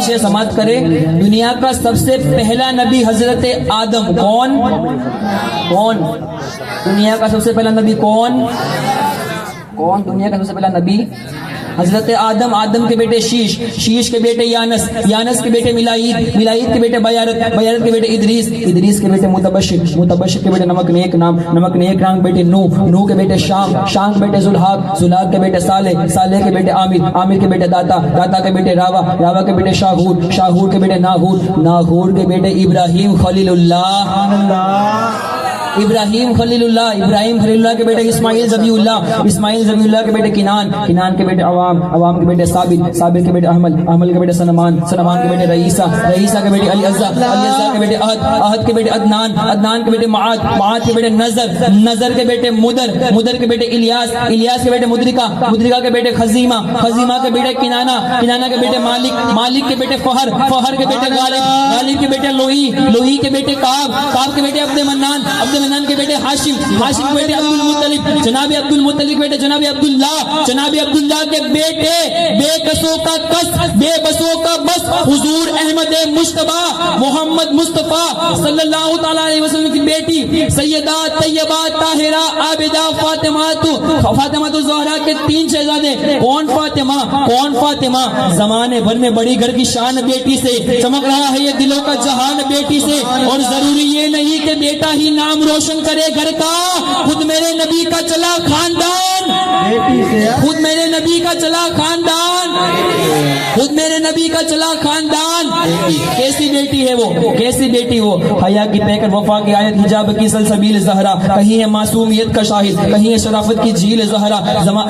خواہش ہے سماعت کرے. دنیا کا سب سے پہلا نبی حضرت آدم. کون؟ دنیا کا سب سے پہلا نبی کون؟ دنیا کا سب سے پہلا نبی حضرت آدم. آدم کے بیٹے شیش, شیش کے بیٹے یانس, یانس کے بیٹے ملائید, ملائید کے بیٹے بیارت, بیارت کے بیٹے ادریس, ادریس کے بیٹے متبشر, متبشر کے بیٹے نمک نیک نام, نمک نیک نام کے بیٹے نوح, نوح کے بیٹے شام, شام کے بیٹے ذوالحاق, ذوالحاق کے بیٹے صالح, صالح کے بیٹے عامر, عامر کے بیٹے داتا, داتا کے بیٹے راوا, راوا کے بیٹے شاہور, شاہور کے بیٹے ناہور, ناہور کے بیٹے ابراہیم خلیل اللہ, ابراہیم خلیل اللہ, ابراہیم خلیل اللہ کے بیٹے اسماعیل ذبیح اللہ, اسماعیل ذبیح اللہ کے بیٹے کنان, کنان کے بیٹے عوام, عوام کے بیٹے ثابت, ثابت کے بیٹے احمد, احمد کے بیٹے سلمان, سلمان کے بیٹے رئیسہ, رئیسہ کے بیٹے علی عزا, علی عزا کے بیٹے احد, احد کے بیٹے عدنان, عدنان کے بیٹے معاد, معاد کے بیٹے نظر, نظر کے بیٹے مدر, مدر کے بیٹے الیاس, الیاس کے بیٹے مدرکہ, مدرکہ کے بیٹے خزیمہ, خزیمہ کے بیٹے کنانہ, کنانہ کے بیٹے مالک, مالک کے بیٹے فہر, فہر کے بیٹے غالب, غالب کے بیٹے لوئی, لوئی کے بیٹے کعب, کعب کے بیٹے عبد منان, عبد منان کے بیٹے ہاشم, ہاشم کے بیٹے عبد المطلب, جناب عبد المطلب کے بیٹے جناب عبداللہ, جناب عبداللہ کے بیٹے بے کسوں کا کس, بے بسوں کا بس, حضور احمد مجتبی محمد مصطفیٰ صلی اللہ تعالی علیہ وسلم کی بیٹی سیدہ طیبہ طاہرہ عابدہ فاطمہ, فاطمہ الزہرا کے 3 شہزادے. کون فاطمہ؟ کون فاطمہ؟ زمانے بھر میں بڑی گھر کی شان بیٹی سے, چمک رہا ہے یہ دلوں کا جہان بیٹی سے. اور ضروری یہ نہیں کہ بیٹا ہی نام روشن کرے گھر کا, خود میرے نبی کا چلا خاندان, خود میرے نبی کا چلا خاندان, خود میرے نبی کا چلا خاندان. کیسی بیٹی ہے وہ, کیسی بیٹی وہ؟ حیا کی پیکر, وفا کی آیت, حجاب کی سلسبیل زہرا, کہیں ہے معصومیت کا شاہد, کہیں ہے شرافت کی جھیل زہرا,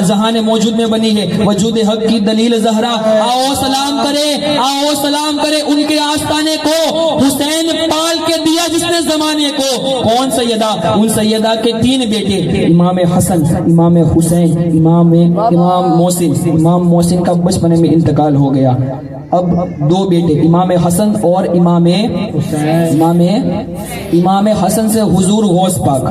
جہان موجود میں بنی ہے وجود حق کی دلیل زہرا. آؤ سلام کرے, آؤ سلام کرے ان کے آستانے کو, حسین پال کے دیا جس نے زمانے کو. کون سیدہ؟ ان سیدہ کے 3 بیٹے, امام حسن, امام حسین, امام محسن. امام محسن کا بچپنے میں انتقال ہو گیا. اب 2 بیٹے, امام حسن اور امام حسین. امام حسن سے حضور غوث پاک,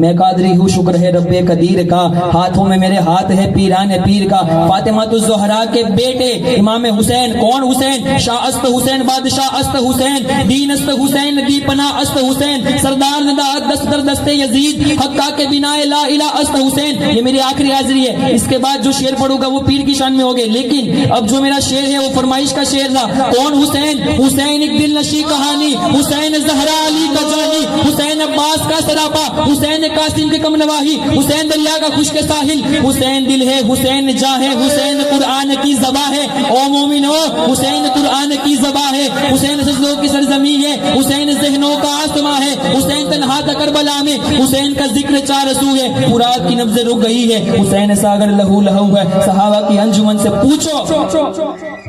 میں قادری ہوں شکر ہے رب قدیر کا, ہاتھوں میں میرے ہاتھ ہے پیران پیر کا. فاطمہ الزہرا کے بیٹے امام حسین. کون حسین؟ شاہ است حسین, بادشاہ است حسین, دین است حسین, دی پناہ است حسین, سردار نداعت دست در دست یزید, حقا کے بنا لا الہ است حسین. یہ میری آخری حاضری ہے, اس کے بعد جو شعر پڑھوں گا وہ پیر کی شان میں ہوگے, لیکن اب جو میرا شعر ہے وہ فرمائش کا شعر تھا. کون حسین؟ حسین ایک دل نشی کہانی, حسین زہرا علی کا جانی, حسین عباس کا سراپا, حسین قاسم کے کم نواحی, حسین دریا کا خشک ساحل. حسین دل ہے, حسین جاں ہے, حسین قرآن کی زبان ہے. او مومنو, حسین قرآن کی زبان ہے, حسین سجدوں کی سرزمین ہے, حسین ذہنوں کا آسمان ہے, حسین تنہا تھا کربلا میں, حسین کا ذکر 4 سو ہے, فرات کی نبض رک گئی ہے, حسین ساگر لہو لہو ہے. صحابہ کی انجمن سے پوچھو,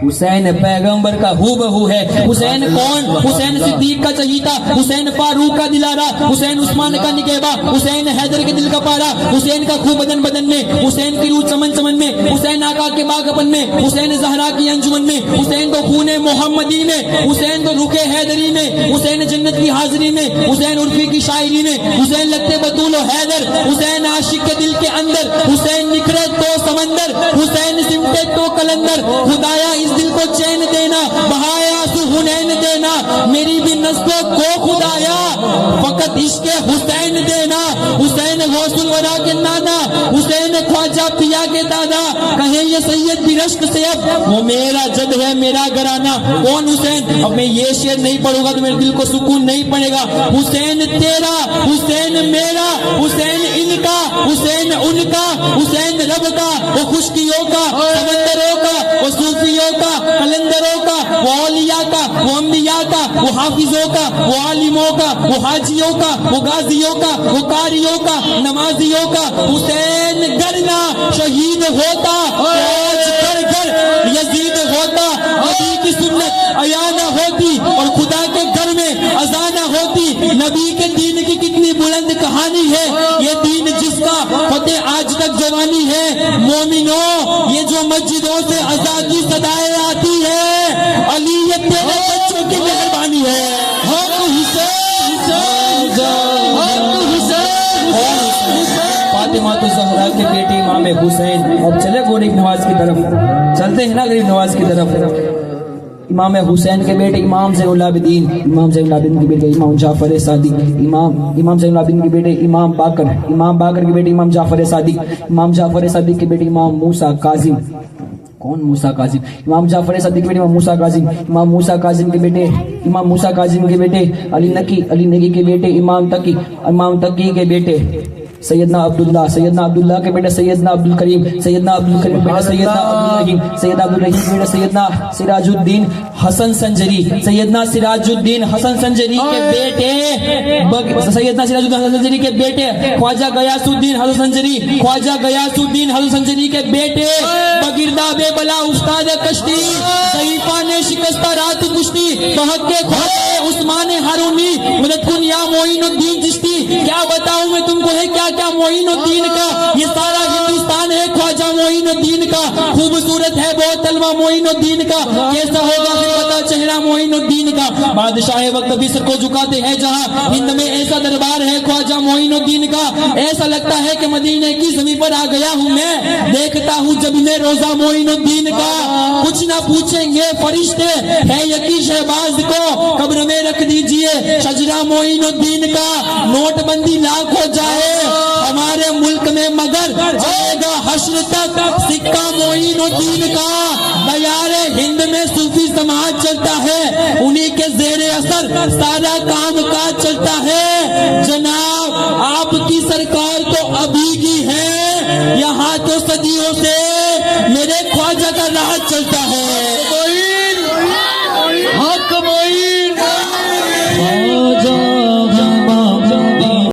حسین پیغمبر کا ہو بہو ہے. حسین کون؟ حسین صدیق کا چہیتا, حسین فاروق کا دلارا, حسین عثمان کا نگہباں, حسین حیدر کے دل کا پارا, حسین کا خون بدن بدن میں, حسین کی روح چمن چمن میں, حسین آقا کے باغپن میں, حسین زہرا کی انجمن میں, حسین کو خون محمدی میں, حسین کو رخ حیدری میں, حسین جنت کی حاضری میں, حسین عرفی کی شاعری میں, حسین لگتے بطول و حیدر, حسین عاشق کے دل کے اندر, حسین نکھرے تو سمندر, حسین سمٹے تو کلندر. خدایا اس دل کو چین دینا, بہایا سو حنین دینا, میری بھی نسلوں کو خدایا فقط عشق حسین دینا. حسین غوث الورا کے نانا, حسین خواجہ پیا کے دادا, کہیں یہ سید بھی رشک سے اب وہ میرا جد ہے میرا گرانا. کون حسین؟ اب میں یہ شعر نہیں پڑھوں گا تو میرے دل کو سکون نہیں پڑے گا. حسین تیرا, حسین میرا, حسین ان کا, حسین ان کا, حسین رب کا, وہ خشکیوں کا, سمندروں کا, وہ صوفیوں کا, کلندروں کا, وہ اولیاء کا, وہ انبیاء کا, وہ حافظوں کا, وہ عالموں کا, وہ حاجیوں کا, وہ غازیوں کا, وہ قاریوں کا, نمازیوں کا. حسین گرنا شہید ہوتا, گھر گھر یزید ہوتا, نبی کی سنت عیا نہ ہوتی اور خدا کے گھر میں اذان نہ ہوتی. نبی کے دین کی کتنی بلند کہانی ہے, یہ دین جس کا فتح آج تک جوانی ہے. مومنوں, یہ جو مسجدوں سے اذان کی صدائیں آتی ہے, علی یہ تیرے بچوں کی مہربانی ہے. حق حسین, فاطمہ الزہرا کے بیٹے امام حسین. اب چلے غریب نواز کی طرف, چلتے ہیں نا غریب نواز کی طرف. امام حسین کے بیٹے امام زین العابدین، امام زین العابدین کے بیٹے امام جعفر صادق، امام زین العابدین کے بیٹے امام باقر کے بیٹے امام جعفر صادق، امام جعفر صادق کے بیٹے امام موسیٰ کاظم۔ کون موسیٰ کاظم؟ امام جعفر صادق کے بیٹے امام موسیٰ کاظم، امام موسیٰ کاظم کے بیٹے امام موسیٰ کاظم کے بیٹے علی نقی کے بیٹے امام تقی کے بیٹے سیدنا عبداللہ کے بیٹے سیدنا عبدالکریم، سیدنا عبدالکریم کے بیٹے سیدنا عبدالرحیم، سیدنا عبدالرحیم کے بیٹے سیدنا سراج الدین حسن سنجری، سیدنا سراج الدین حسن سنجری کے بیٹے سیدنا سراج الدین حسن سنجری کے بیٹے خواجہ غیاث الدین حسن سنجری، خواجہ غیاث الدین حسن سنجری کے بیٹے بگردہ بے بلا استاد کشتی، ضعیفہ نے شکستہ رات کشتی، بحق کے خواجہ عثمان ہارونی، مدد کن یا معین الدین چشتی۔ کیا بتاؤں میں تم کو ہے کیا معین الدین کا، یہ سارا ہندوستان ہے خواجہ معین الدین کا، خوبصورت ہے بہت تلوہ معین الدین کا، کیسا ہوگا پھر پتا چہرہ معین الدین کا۔ بادشاہ وقت بھی سر کو جھکاتے ہیں جہاں، ہند میں ایسا دربار ہے خواجہ معین الدین کا، ایسا لگتا ہے کہ مدینے کی زمین پر آ گیا ہوں میں، دیکھتا ہوں جب میں روزہ معین الدین کا۔ کچھ نہ پوچھیں گے فرشتے، ہے یقین شہباز کو قبر میں رکھ دیجئے شجرہ معین الدین کا۔ نوٹ بندی لاکھ ہو جائے ہمارے ملک میں مگر جائے گا حشر تک سکہ معین الدین کا۔ دیار ہند میں صوفی سماج چلتا ہے، انہی کے زیر اثر سارا کام کاج چلتا ہے۔ جناب آپ کی سرکار تو ابھی کی ہے، یہاں تو صدیوں سے میرے خواجہ کا راج چلتا ہے۔